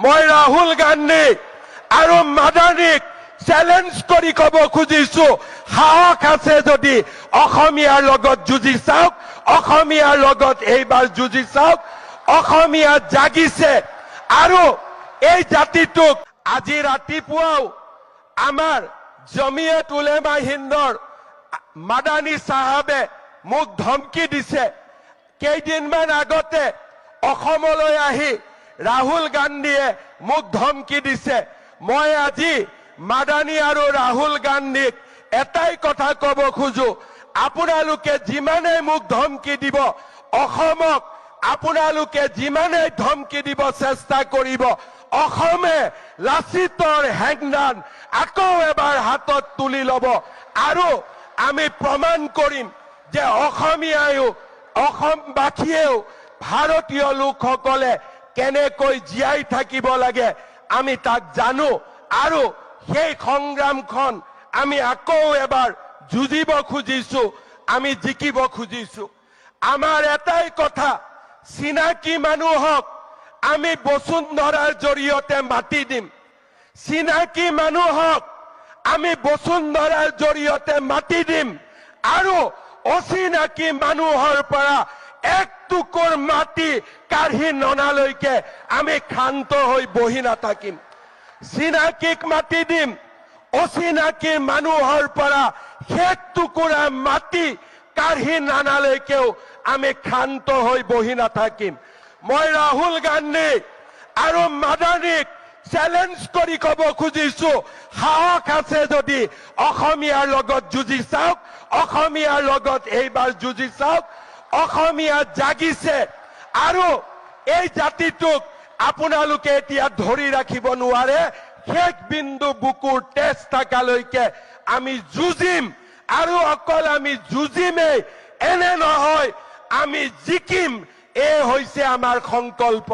মই ৰাহুল গান্ধী আৰু মাদানীক চ্যালেঞ্জ কৰি কব খুজিছো, সাহস আছে যদি অসমীয়াৰ লগত যুঁজি চাওক, অসমীয়াৰ লগত এইবাৰ যুঁজি চাওক। অসমীয়া জাগিছে আৰু এই জাতিটোক আজি ৰাতিপুৱাও আমাৰ জমিয়ত উলেমা হিন্দৰ মাদানী চাহাবে মোক ধমকি দিছে। কেইদিনমান আগতে অসমলৈ আহি ৰাহুল গান্ধীয়ে মোক ধমকি দিছে। মই আজি মাদানী আৰু ৰাহুল গান্ধীক এটাই কথা কব খোজো, আপোনালোকে যিমানেই মোক ধমকি দিব, অসমক আপোনালোকে যিমানেই ধমকি দিব চেষ্টা কৰিব, অসমে লাচিতৰ হেংদান আকৌ এবাৰ হাতত তুলি ল'ব আৰু আমি প্ৰমাণ কৰিম যে অসমীয়ায়ো অসমবাসীয়েও ভাৰতীয় লোকসকলে কেনেকৈ জীয়াই থাকিব লাগে আমি তাক জানো আৰু সেই সংগ্ৰামখন আমি আকৌ এবাৰ যুঁজিব খুজিছো, আমি জিকিব খুজিছো। আমাৰ এটাই কথা, চিনাকি মানুহক আমি বসুন্ধৰাৰ জৰিয়তে মাতি দিম, চিনাকি মানুহক আমি বসুন্ধৰাৰ জৰিয়তে মাতি দিম আৰু অচিনাকি মানুহৰ পৰা এক টুকুৰ মাটি কাঢ়ি ননালৈকে আমি ক্ষান্ত হৈ বহি নাথাকিম। চিনাকিক মাতি দিম, অচিনাকি মানুহৰ পৰা এক টুকুৰা মাটি কাঢ়ি নানালৈকেও আমি ক্ষান্ত হৈ বহি নাথাকিম। মই ৰাহুল গান্ধী আৰু মাদানীক চ্যালেঞ্জ কৰি কব খুজিছো, সাহস আছে যদি অসমীয়াৰ লগত যুঁজি চাওক, অসমীয়াৰ লগত এইবাৰ যুঁজি চাওক। অসমীয়া জাগিছে আৰু এই জাতিটোক আপোনালোকে এতিয়া ধৰি ৰাখিব নোৱাৰে। শেষ বিন্দু বুকুৰ তেজ থাকালৈকে আমি যুঁজিম আৰু অকল আমি যুঁজিমেই, এনে নহয় আমি জিকিম। এই হৈছে আমাৰ সংকল্প।